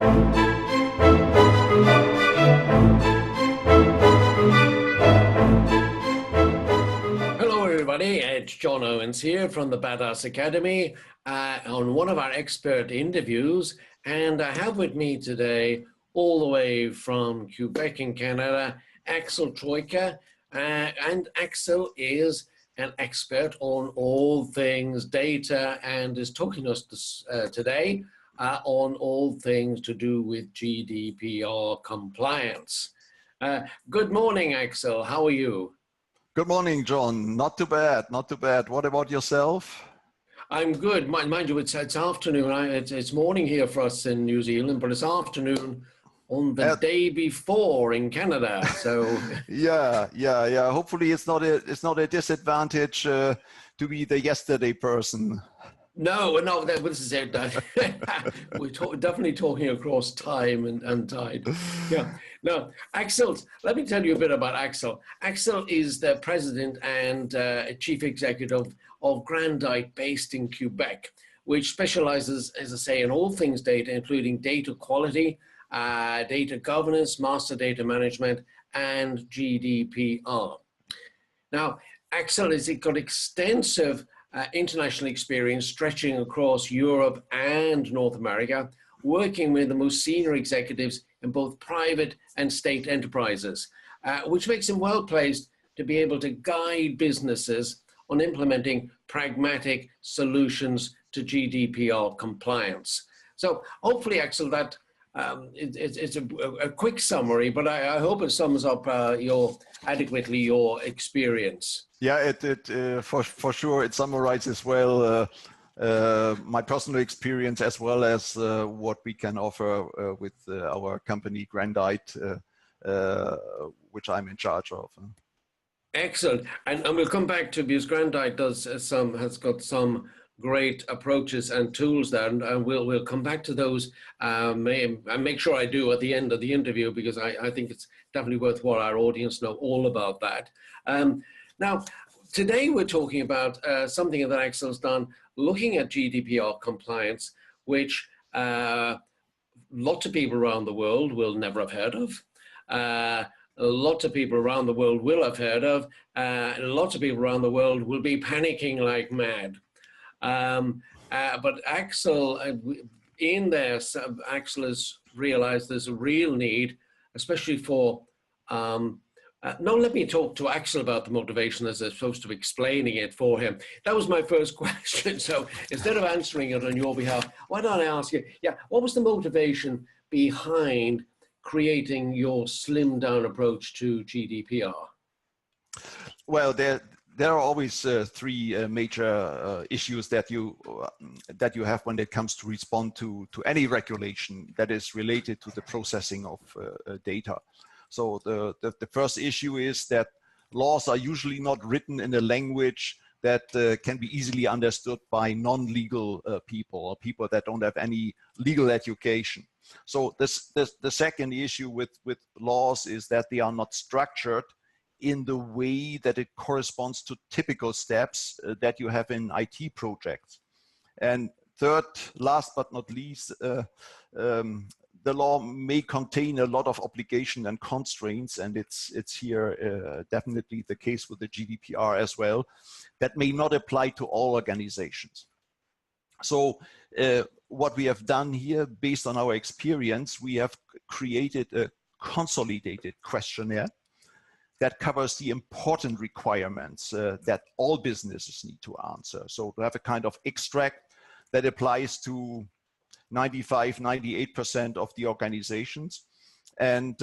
Hello everybody, it's John Owens here from the Badass Academy on one of our expert interviews, and I have with me today, all the way from Quebec in Canada, Axel Troike, and Axel is an expert on all things data and is talking to us today on all things to do with GDPR compliance. Good morning, Axel. How are you? Good morning, John. Not too bad, not too bad. What about yourself? I'm good. Mind you, it's afternoon. It's morning here for us in New Zealand, but it's afternoon on the day before in Canada. So yeah. Hopefully, it's not a disadvantage to be the yesterday person. No, this is it. We're definitely talking across time and tide. Yeah. Now, Axel, let me tell you a bit about Axel. Axel is the president and chief executive of Grandite, based in Quebec, which specializes, as I say, in all things data, including data quality, data governance, master data management, and GDPR. Now, Axel has got extensive international experience stretching across Europe and North America, working with the most senior executives in both private and state enterprises, which makes him well placed to be able to guide businesses on implementing pragmatic solutions to GDPR compliance. So hopefully, Axel, that it's a quick summary, but I hope it sums up adequately your experience. Yeah, it for sure it summarizes well my personal experience as well as what we can offer with our company Grandite, which I'm in charge of. Excellent, and we'll come back to, because Grandite has got some great approaches and tools there, and we'll come back to those and make sure I do at the end of the interview, because I think it's definitely worthwhile our audience know all about that. Now, today we're talking about something that Axel's done, looking at GDPR compliance, which lots of people around the world will never have heard of. Lots of people around the world will have heard of, and lots of people around the world will be panicking like mad. But Axel, Axel has realized there's a real need, especially for, no, let me talk to Axel about the motivation as opposed to explaining it for him. That was my first question. So instead of answering it on your behalf, why don't I ask you, what was the motivation behind creating your slimmed down approach to GDPR? Well, there are always three major issues that you have when it comes to respond to any regulation that is related to the processing of data. So the first issue is that laws are usually not written in a language that can be easily understood by non-legal people, or people that don't have any legal education. So the second issue with laws is that they are not structured in the way that it corresponds to typical steps that you have in IT projects. And third, last but not least, the law may contain a lot of obligation and constraints, and it's here definitely the case with the GDPR as well, that may not apply to all organizations. So what we have done here, based on our experience, we have created a consolidated questionnaire that covers the important requirements that all businesses need to answer. So to have a kind of extract that applies to 95, 98% of the organizations, and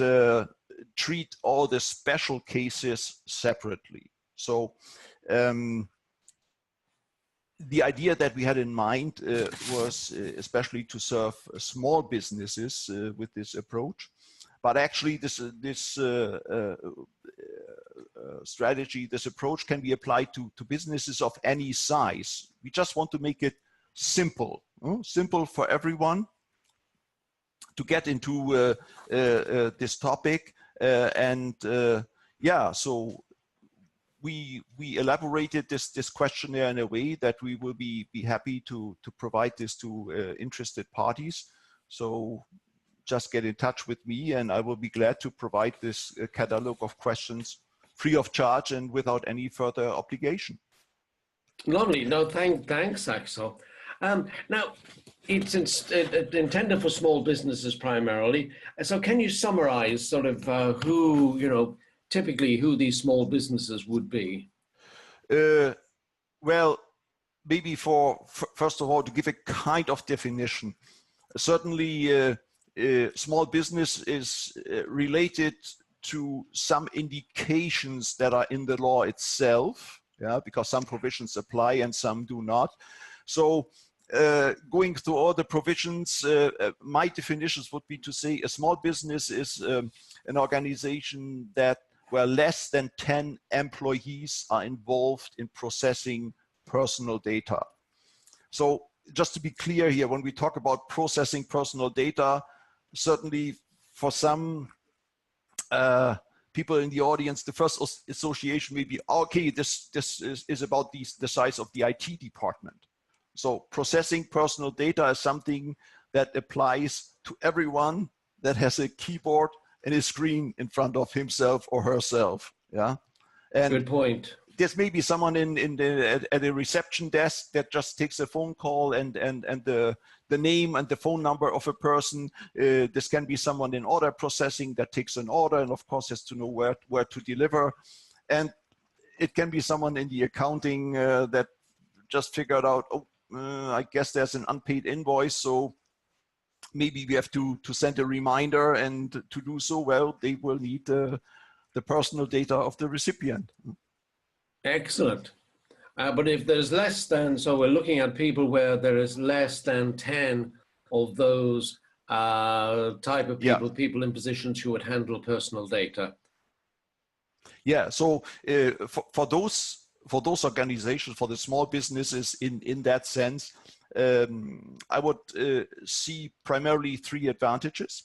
treat all the special cases separately. So the idea that we had in mind was especially to serve small businesses with this approach. But actually this strategy, this approach can be applied to businesses of any size. We just want to make it simple, simple for everyone to get into this topic. So we elaborated this questionnaire in a way that we will be happy to provide this to interested parties. So just get in touch with me, and I will be glad to provide this catalog of questions free of charge and without any further obligation. Lovely. No, thanks, Axel. Now, it's intended for small businesses primarily. So can you summarize sort of who, typically who these small businesses would be? Well, maybe first of all, to give a kind of definition, certainly small business is related to some indications that are in the law itself, yeah, because some provisions apply and some do not. So going through all the provisions, my definitions would be to say a small business is an organization where less than 10 employees are involved in processing personal data. So just to be clear here, when we talk about processing personal data, certainly for some people in the audience, the first association may be, okay, this is about the size of the IT department. So processing personal data is something that applies to everyone that has a keyboard and a screen in front of himself or herself. Yeah. And good point. There's maybe someone at a reception desk that just takes a phone call and the name and the phone number of a person. This can be someone in order processing that takes an order and of course has to know where to deliver. And it can be someone in the accounting that just figured out, oh, I guess there's an unpaid invoice, so maybe we have to send a reminder, and to do so, well, they will need the personal data of the recipient. Excellent. But if there's less than, so we're looking at people where there is less than 10 of those type of people, yeah. people in positions who would handle personal data. Yeah, so for those organizations, for the small businesses in that sense, I would see primarily three advantages.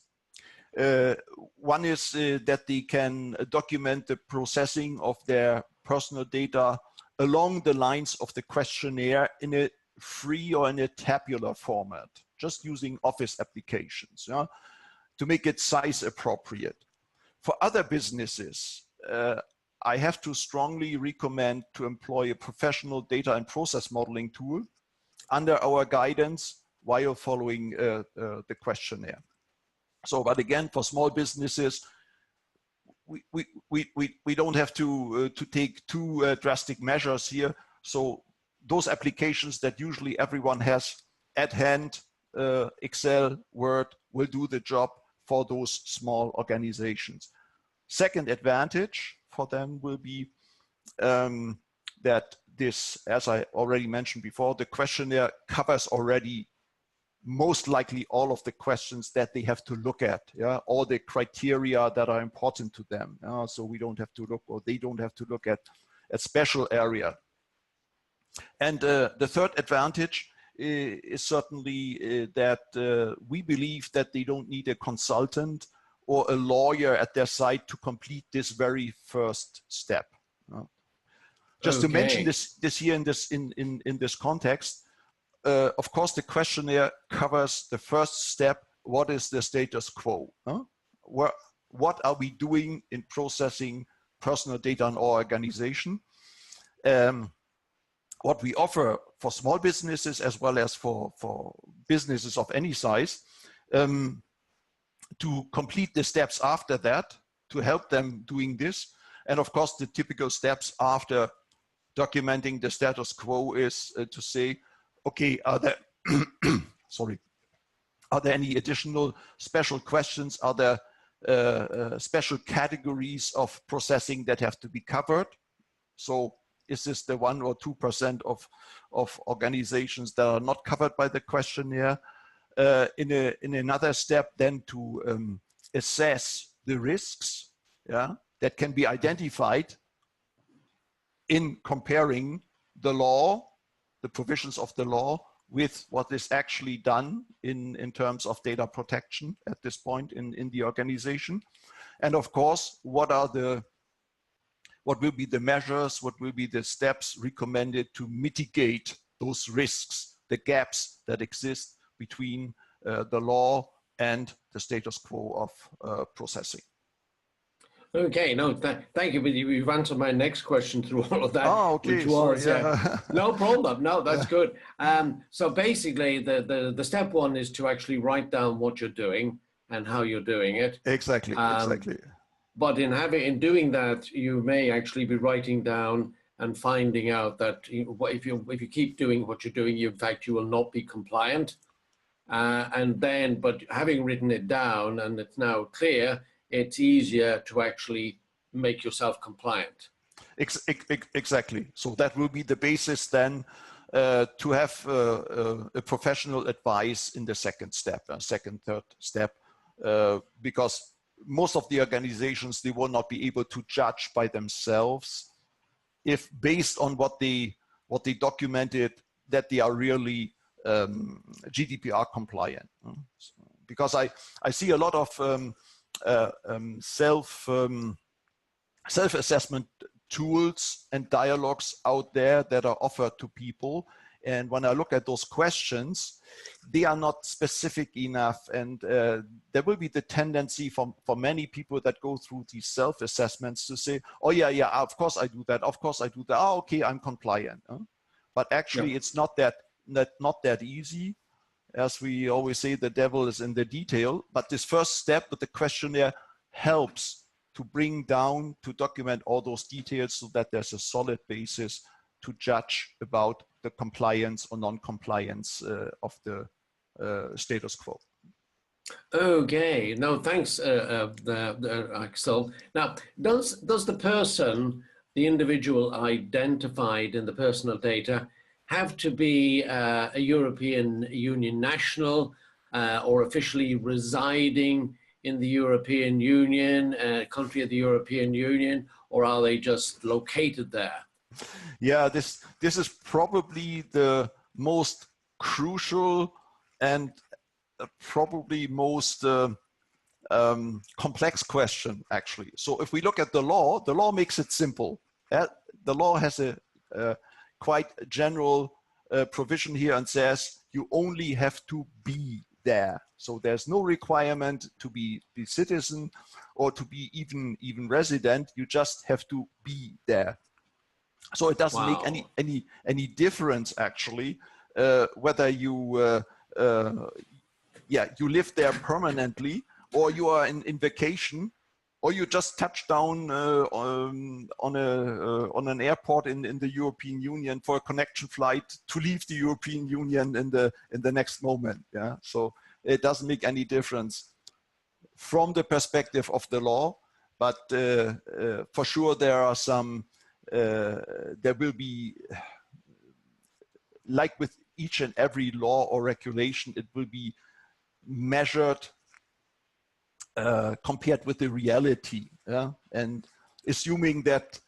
One is that they can document the processing of their personal data along the lines of the questionnaire in a free or in a tabular format, just using Office applications, yeah, to make it size appropriate. For other businesses, I have to strongly recommend to employ a professional data and process modeling tool under our guidance while following the questionnaire. So, but again, for small businesses, we don't have to take too drastic measures here. So those applications that usually everyone has at hand, Excel, Word, will do the job for those small organizations. Second advantage for them will be that this, as I already mentioned before, the questionnaire covers already most likely all of the questions that they have to look at, yeah, all the criteria that are important to them. So we don't have to look, or they don't have to look at a special area. And the third advantage is certainly that we believe that they don't need a consultant or a lawyer at their side to complete this very first step. Just to mention this here in this context, of course, the questionnaire covers the first step. What is the status quo? What are we doing in processing personal data in our organization? What we offer for small businesses as well as for businesses of any size, to complete the steps after that, to help them doing this. And of course, the typical steps after documenting the status quo is to say, okay, are there, sorry, are there any additional special questions? Are there special categories of processing that have to be covered? So is this the 1 or 2% of organizations that are not covered by the questionnaire? In another step, then to assess the risks, yeah, that can be identified in comparing the law, the provisions of the law, with what is actually done in terms of data protection at this point in the organization. And of course, what will be the measures, what will be the steps recommended to mitigate those risks, the gaps that exist between the law and the status quo of processing. Okay, no, thank you. But you've answered my next question through all of that, Oh, okay. which was, Sorry, yeah. no problem. No, that's good. So basically, the step one is to actually write down what you're doing and how you're doing it. Exactly, exactly. But in doing that, you may actually be writing down and finding out that if you keep doing what you're doing, in fact, you will not be compliant. But having written it down and it's now clear, it's easier to actually make yourself compliant. Exactly. So that will be the basis then to have a professional advice in the second step, second, third step, because most of the organizations, they will not be able to judge by themselves if based on what they documented that they are really GDPR compliant. Because I see a lot of self-assessment tools and dialogues out there that are offered to people. And when I look at those questions, they are not specific enough. And there will be the tendency for many people that go through these self-assessments to say, oh yeah, of course I do that. Of course I do that. Oh, okay, I'm compliant. But actually it's not that easy. As we always say, the devil is in the detail. But this first step with the questionnaire helps to bring down, to document all those details so that there's a solid basis to judge about the compliance or non-compliance of the status quo. Okay, no, thanks, Axel. Now, does the person, the individual identified in the personal data, have to be a European Union national or officially residing in the European Union, country of the European Union, or are they just located there? Yeah, this is probably the most crucial and probably most complex question, actually. So if we look at the law makes it simple. The law has a quite general provision here and says you only have to be there. So there's no requirement to be citizen or to be even resident. You just have to be there. So it doesn't make any difference actually whether you you live there permanently or you are in vacation or you just touch down on an airport in the European Union for a connection flight to leave the European Union in the next moment. Yeah, so it doesn't make any difference from the perspective of the law, but for sure there are some. There will be, like with each and every law or regulation, it will be measured compared with the reality, yeah? And assuming that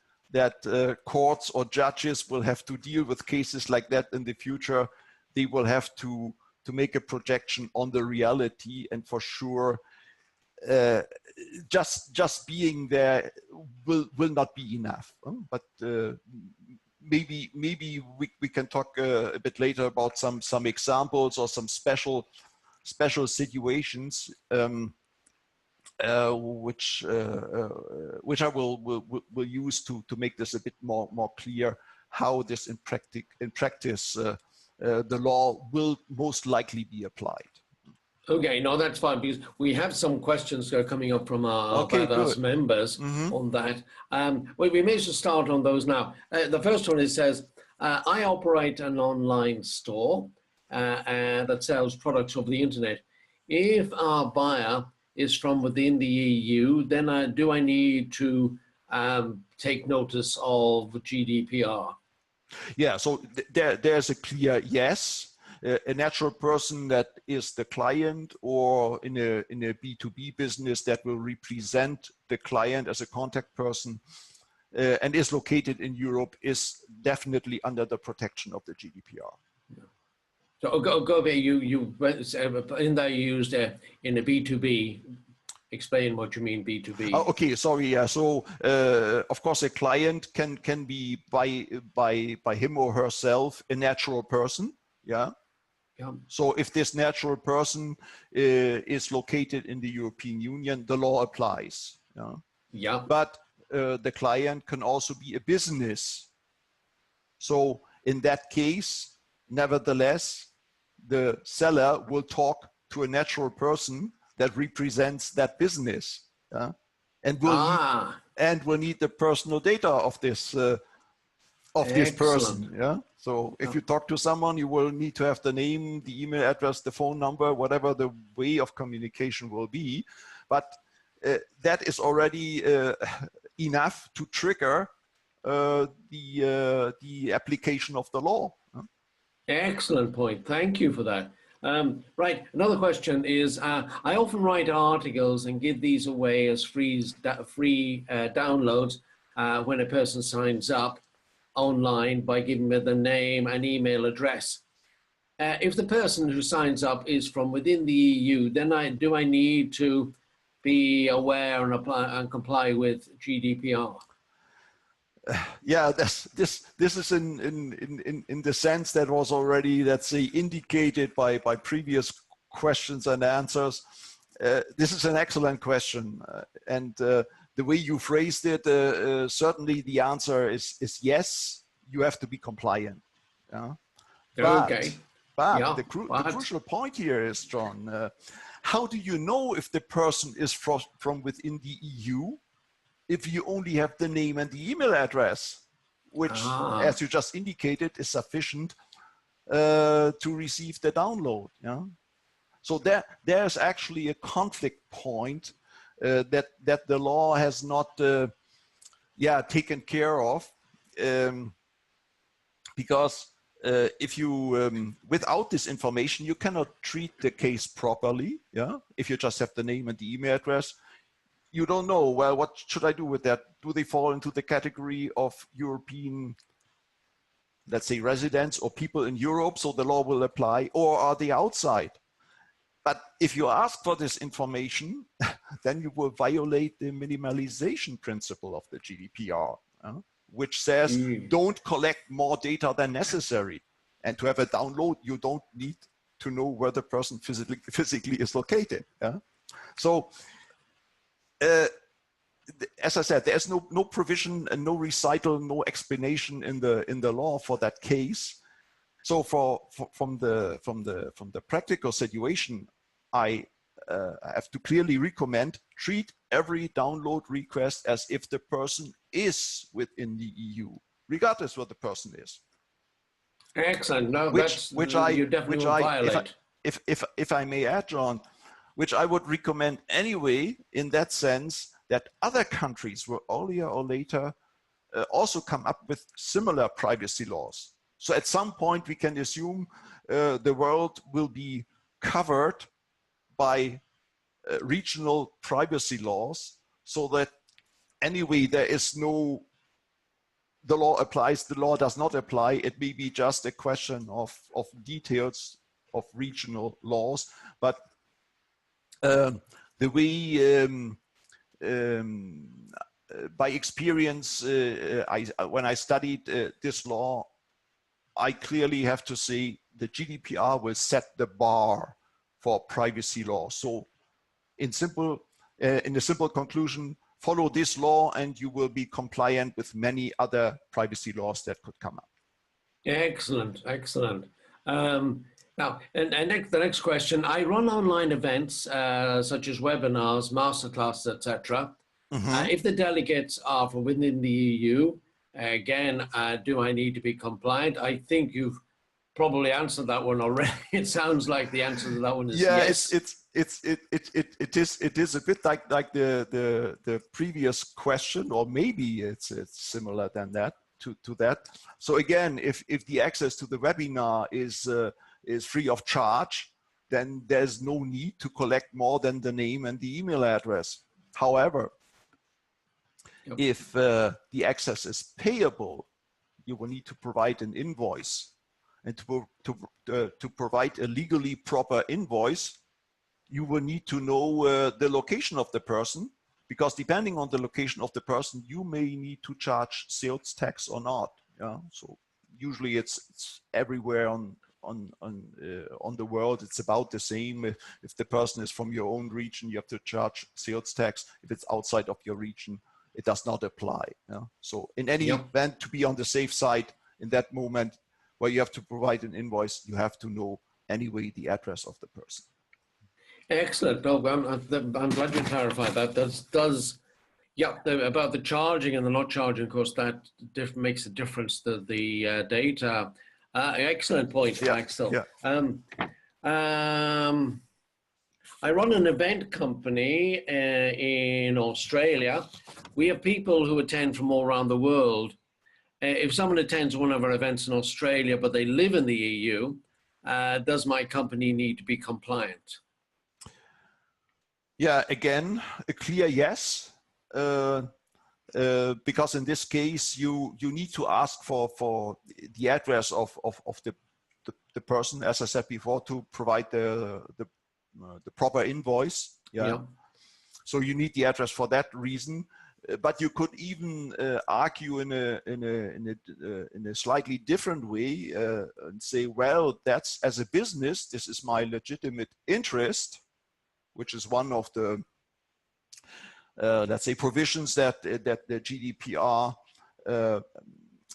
courts or judges will have to deal with cases like that in the future, they will have to make a projection on the reality, and for sure just being there will not be enough. But maybe we can talk a bit later about some examples or some special situations which I will use to make this a bit more clear how this in practice the law will most likely be applied. Okay, no, that's fine, because we have some questions coming up from our members on that. We may as well start on those now. The first one, it says, I operate an online store that sells products over the internet. If our buyer is from within the EU, then do I need to take notice of GDPR? Yeah, so there's a clear yes. A natural person that is the client, or in a B2B business that will represent the client as a contact person and is located in Europe, is definitely under the protection of the GDPR. Yeah. So go there, you in there you used in a B2B. Explain what you mean B2B. Oh, okay, sorry. Yeah. So of course, a client can be by him or herself a natural person. Yeah. Yeah. So if this natural person is located in the European Union, the law applies. Yeah. Yeah. But the client can also be a business. So in that case, nevertheless, the seller will talk to a natural person that represents that business, and will need the personal data of this person. Yeah. So if you talk to someone, you will need to have the name, the email address, the phone number, whatever the way of communication will be. But that is already enough to trigger the application of the law. Excellent point. Thank you for that. Right. Another question is, I often write articles and give these away as free downloads when a person signs up online by giving me the name and email address. If the person who signs up is from within the EU, then do I need to be aware and apply and comply with GDPR? Yeah, this is in the sense that was already, let's say, indicated by previous questions and answers. This is an excellent question, and the way you phrased it, certainly the answer is yes. You have to be compliant. Yeah? Okay. But the crucial point here is, John, how do you know if the person is from within the EU if you only have the name and the email address, which, as you just indicated, is sufficient to receive the download? Yeah? So there's actually a conflict point that the law has not taken care of, because if you without this information, you cannot treat the case properly. Yeah, if you just have the name and the email address, you don't know, well, what should I do with that? Do they fall into the category of European, let's say, residents or people in Europe, so the law will apply, or are they outside? But if you ask for this information, then you will violate the minimization principle of the GDPR, which says don't collect more data than necessary. And to have a download, you don't need to know where the person physically is located. Yeah? So, as I said, there's no provision and no recital, no explanation in the law for that case. So from the practical situation, I have to clearly recommend treat every download request as if the person is within the EU, regardless what the person is. Excellent. No, you definitely will violate. If I may add, John, which I would recommend anyway, in that sense, that other countries will earlier or later also come up with similar privacy laws. So at some point we can assume the world will be covered by regional privacy laws, so that anyway there is no, the law applies, the law does not apply. It may be just a question of details of regional laws, but the way by experience, when I studied this law, I clearly have to say the GDPR will set the bar for privacy law. So in a simple conclusion, follow this law and you will be compliant with many other privacy laws that could come up. Excellent, excellent. Now, the next question, I run online events such as webinars, masterclasses, etc. If the delegates are from within the EU, again, do I need to be compliant? I think you've probably answered that one already. It sounds like the answer to that one is yes. It is a bit like the previous question, or maybe it's similar than that to that. So again, if the access to the webinar is free of charge, then there's no need to collect more than the name and the email address. However, if the access is payable, you will need to provide an invoice. And to provide a legally proper invoice, you will need to know the location of the person, because depending on the location of the person, you may need to charge sales tax or not. Yeah? So usually it's everywhere on on the world, it's about the same. If the person is from your own region, you have to charge sales tax. If it's outside of your region, it does not apply. Yeah? So in any event, to be on the safe side in that moment where you have to provide an invoice, you have to know anyway the address of the person. Excellent. No, I'm glad you clarified that. About the charging and the not charging, of course, that makes a difference to the data. Excellent point, Axel. I run an event company in Australia. We have people who attend from all around the world. If someone attends one of our events in Australia, but they live in the EU, does my company need to be compliant? Yeah, again, a clear yes. Because in this case, you need to ask for the address of the person, as I said before, to provide the proper invoice. So you need the address for that reason. But you could even argue in a slightly different way and say, well, that's, as a business, this is my legitimate interest, which is one of the let's say provisions that the GDPR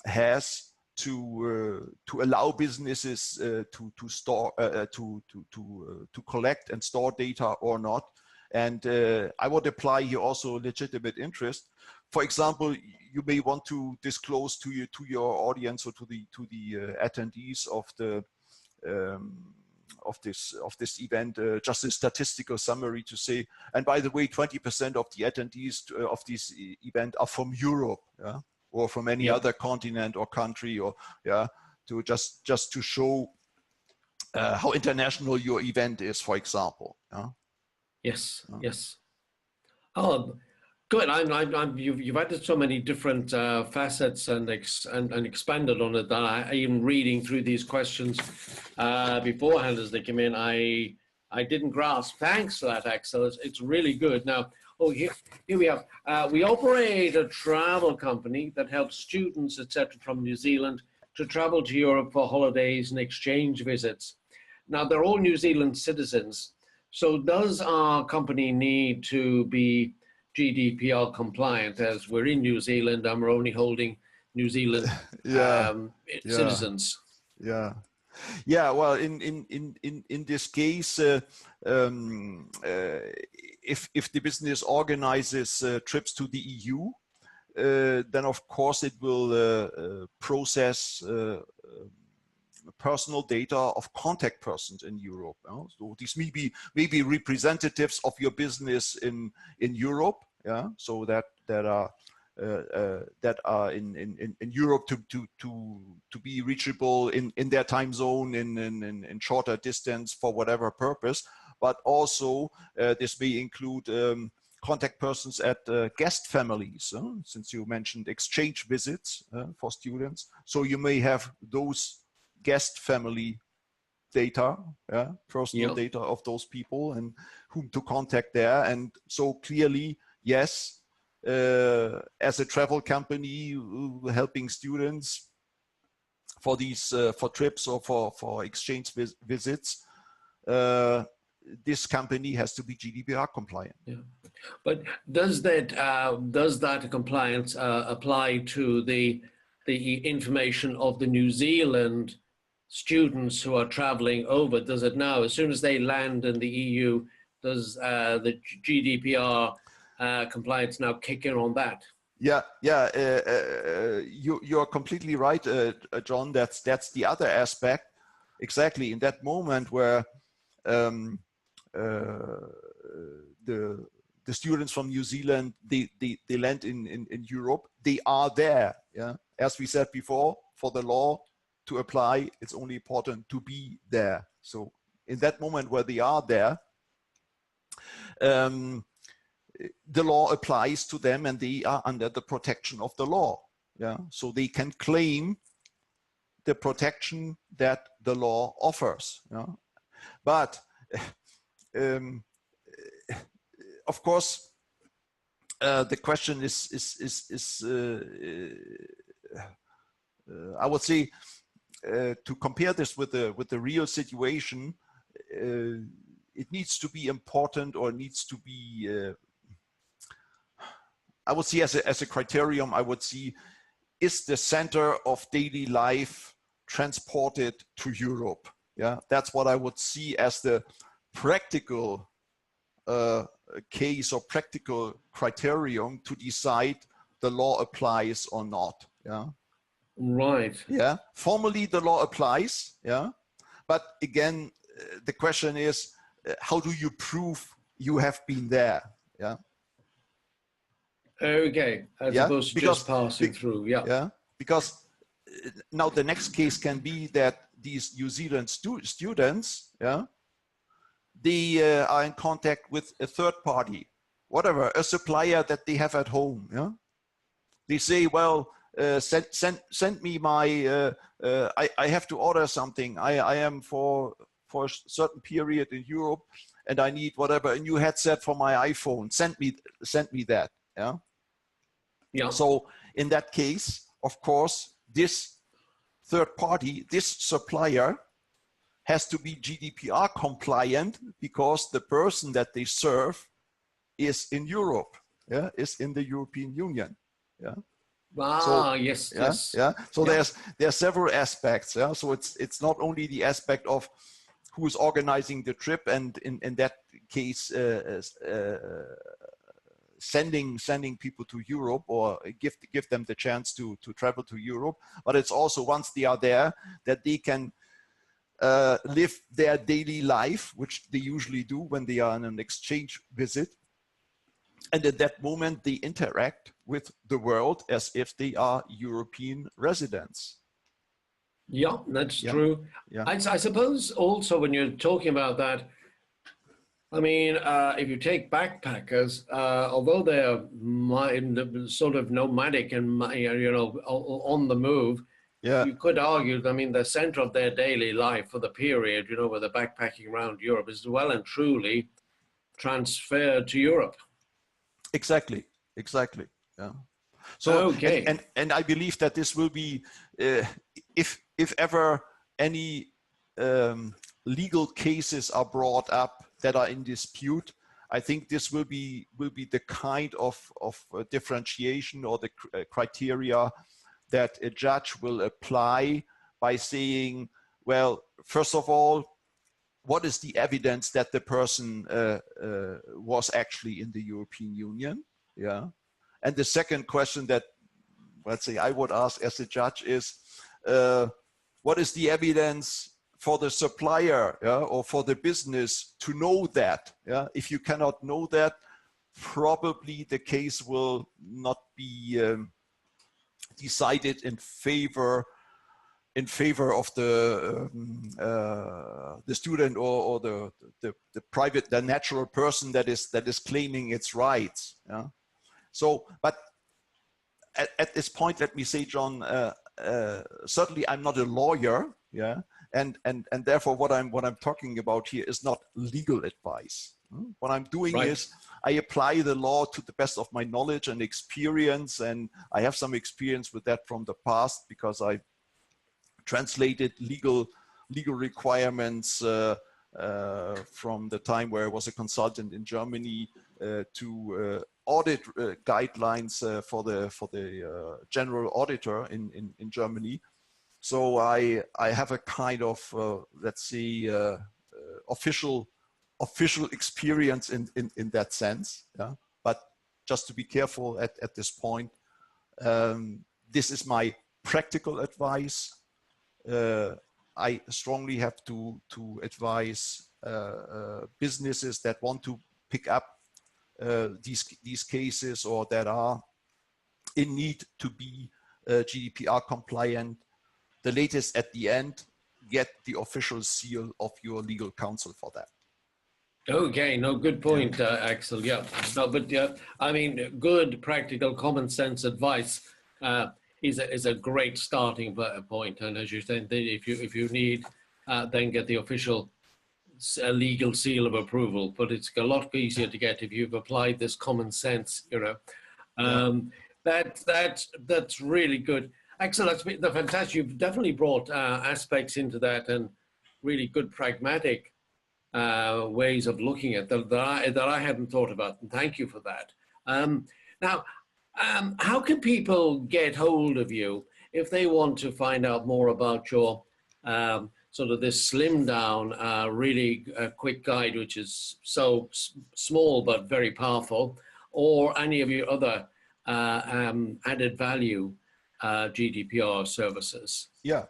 has to allow businesses to store to collect and store data or not. And I would apply here also legitimate interest. For example, you may want to disclose to your audience or to the attendees of the of this event just a statistical summary to say, and by the way, 20% of the attendees of this event are from Europe, or from any other continent or country, or to just to show how international your event is, for example. Yes. Oh, good. You've added so many different facets and expanded on it that I even reading through these questions beforehand as they came in, I didn't grasp. Thanks for that, Axel. It's really good. Now, here we have. We operate a travel company that helps students, etc., from New Zealand to travel to Europe for holidays and exchange visits. Now, they're all New Zealand citizens. So does our company need to be GDPR compliant, as we're in New Zealand and we're only holding New Zealand citizens? Well, in this case, if the business organizes trips to the EU, then of course it will process personal data of contact persons in Europe. So these may be representatives of your business in Europe, so that are in Europe to be reachable in their time zone in shorter distance for whatever purpose. But also this may include contact persons at guest families, since you mentioned exchange visits for students. So you may have those guest family data, personal data of those people and whom to contact there. And so clearly, yes, as a travel company helping students for these for trips or for exchange visits, this company has to be GDPR compliant. But does that compliance apply to the information of the New Zealand students who are traveling over? Does it now, as soon as they land in the EU, does the GDPR compliance now kick in on that? You're completely right, John. That's the other aspect. Exactly in that moment where the students from New Zealand they land in Europe, they are there. As we said before, for the law to apply, it's only important to be there. So in that moment where they are there, the law applies to them and they are under the protection of the law. So they can claim the protection that the law offers. But of course, the question is I would say, to compare this with the real situation, it needs to be important, or needs to be, I would see as a criterion, I would see, is the center of daily life transported to Europe? Yeah, that's what I would see as the practical case or practical criterion to decide the law applies or not. Yeah. Right. Yeah. Formally, the law applies. Yeah. But again, the question is, how do you prove you have been there? Yeah. Okay. As opposed to just passing through. Yeah. Yeah. Because now the next case can be that these New Zealand students, yeah, they are in contact with a third party, whatever, a supplier that they have at home. Yeah, they say, well, send me my, I have to order something. I am for a certain period in Europe, and I need whatever, a new headset for my iPhone. Send me that. Yeah. Yeah. So in that case, of course, this third party, this supplier, has to be GDPR compliant, because the person that they serve is in Europe, yeah, is in the European Union, yeah. Ah, so, yes, yeah, yes. yeah. So yeah. there are several aspects, yeah. So it's not only the aspect of who is organizing the trip, and in that case, sending people to Europe, or give them the chance to travel to Europe, but it's also, once they are there, that they can live their daily life, which they usually do when they are on an exchange visit. And at that moment, they interact with the world as if they are European residents. Yeah, that's true. Yeah. I suppose also, when you're talking about that, I mean, if you take backpackers, although they're sort of nomadic and, on the move, Yeah. you could argue, I mean, the center of their daily life for the period, where they're backpacking around Europe, is well and truly transferred to Europe. Exactly. Yeah. So, okay. and I believe that this will be, if ever any legal cases are brought up that are in dispute, I think this will be the kind of differentiation, or the criteria that a judge will apply, by saying, well, first of all, what is the evidence that the person was actually in the European Union? Yeah. And the second question that, let's say, I would ask as a judge is, what is the evidence for the supplier, yeah, or for the business to know that? Yeah. If you cannot know that, probably the case will not be decided in favor of the student, or the private, the natural person that is claiming its rights. Yeah. So, but at this point, let me say, John, certainly I'm not a lawyer. Yeah. And therefore, what I'm talking about here is not legal advice. What I'm doing is, I apply the law to the best of my knowledge and experience, and I have some experience with that from the past, because I translated legal requirements from the time where I was a consultant in Germany to audit guidelines for the general auditor in Germany. So I have a kind of let's say official experience in that sense. Yeah. But just to be careful at this point, this is my practical advice. I strongly have to advise businesses that want to pick up these cases, or that are in need to be GDPR compliant. The latest at the end, get the official seal of your legal counsel for that. Okay, no, good point, Axel. Yeah, no, but I mean, good practical common sense advice is a great starting point. And as you said, if you need, then get the official legal seal of approval. But it's a lot easier to get if you've applied this common sense. That's really good. Axel, that's been fantastic. You've definitely brought aspects into that and really good pragmatic ways of looking at that I hadn't thought about. And thank you for that. Now, how can people get hold of you if they want to find out more about your sort of this slimmed down, really quick guide, which is so small but very powerful, or any of your other added value GDPR services? Yeah,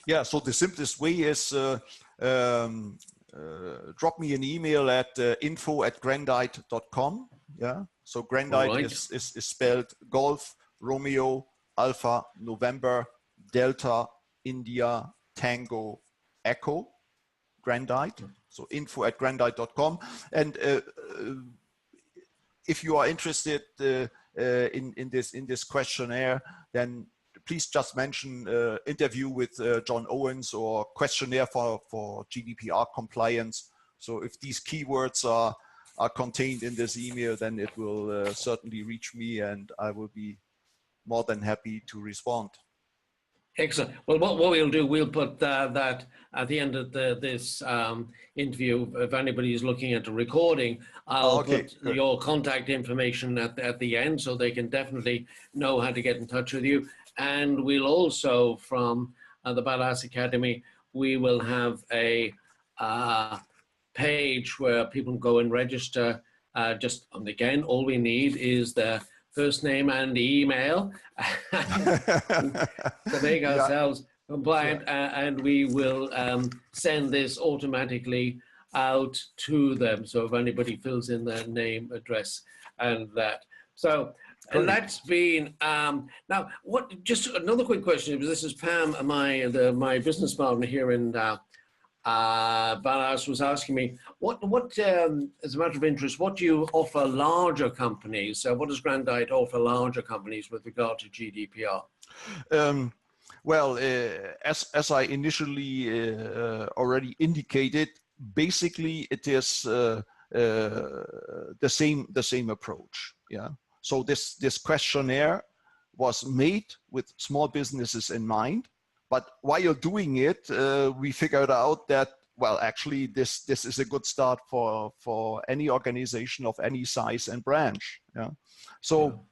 yeah. So the simplest way is drop me an email at info@grandite.com. Yeah. So Grandite Right. is spelled Golf, Romeo, Alpha, November, Delta, India, Tango, Echo, Grandite. So info@grandite.com. And if you are interested in this questionnaire, then please just mention interview with John Owens or questionnaire for GDPR compliance. So if these keywords are contained in this email, then it will certainly reach me, and I will be more than happy to respond. Excellent. Well, what we'll do, we'll put that at the end of this interview. If anybody is looking at the recording, I'll put your contact information at the end, so they can definitely know how to get in touch with you. And we'll also, from the Badass Academy, we will have a page where people can go and register. And again, all we need is their first name and email to make ourselves compliant, and we will send this automatically out to them. So if anybody fills in their name, address, and that. So and that's been now. What? Just another quick question. This is Pam, my business partner here in Badass, was asking me what as a matter of interest, what do you offer larger companies? What does Grandite offer larger companies with regard to GDPR? Well, as I initially already indicated, basically it is the same approach. Yeah. So this questionnaire was made with small businesses in mind, but while doing it, we figured out that, well, actually this is a good start for any organization of any size and branch. Yeah. So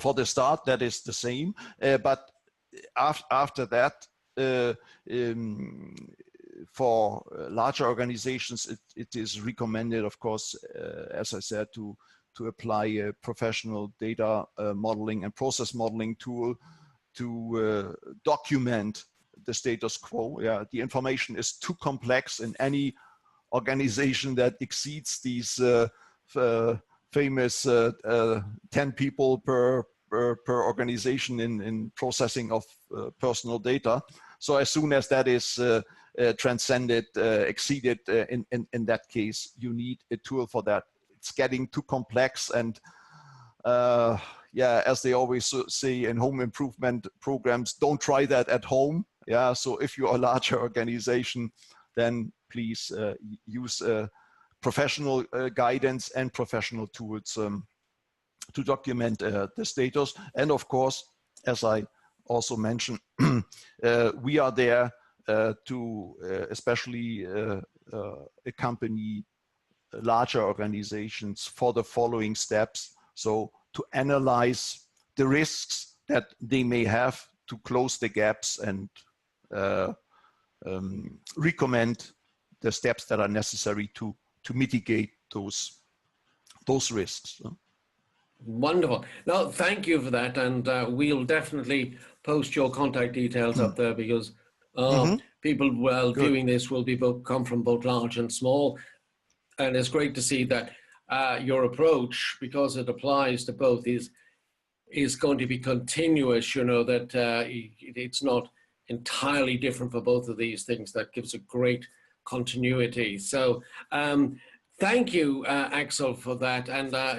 for the start, that is the same, but after that, for larger organizations, it is recommended, of course, as I said, to apply a professional data modeling and process modeling tool to document the status quo. Yeah, the information is too complex in any organization that exceeds these famous 10 people per organization in processing of personal data. So as soon as that is transcended, exceeded, in that case, you need a tool for that. It's getting too complex, and yeah, as they always say in home improvement programs, don't try that at home. Yeah, so if you are a larger organization, then please use professional guidance and professional tools to document the status. And of course, as I also mentioned, we are there to especially accompany larger organizations for the following steps. So to analyze the risks that they may have, to close the gaps, and recommend the steps that are necessary to mitigate those risks. Wonderful. No, thank you for that, and we'll definitely post your contact details up there, because people viewing this will be come from both large and small, and it's great to see that your approach, because it applies to both, is going to be continuous. You know, that it's not entirely different for both of these things. That gives a great continuity. So thank you, Axel, for that. And I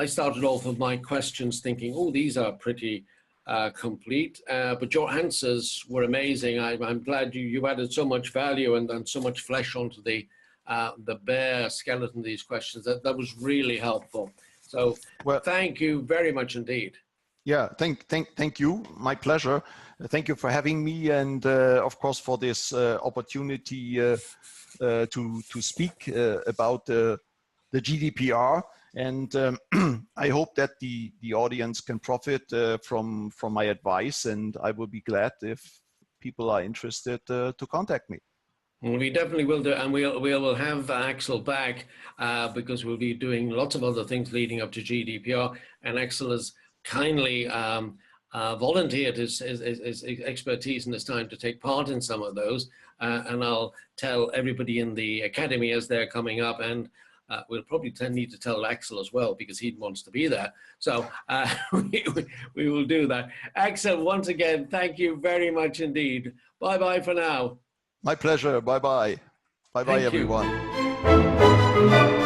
started off with my questions thinking, oh, these are pretty complete, but your answers were amazing. I'm glad you added so much value and so much flesh onto the bare skeleton of these questions. That was really helpful. So thank you very much indeed. Yeah, thank you. My pleasure. Thank you for having me, and of course for this opportunity to speak about the GDPR. And I hope that the audience can profit from my advice, and I will be glad if people are interested to contact me. We definitely will do, and we'll have Axel back because we'll be doing lots of other things leading up to GDPR, and Axel has kindly volunteered his expertise and his time to take part in some of those, and I'll tell everybody in the academy as they're coming up, and we'll probably need to tell Axel as well because he wants to be there. So we will do that. Axel, once again, thank you very much indeed. Bye-bye for now. My pleasure. Bye-bye. Bye-bye, everyone. Thank you.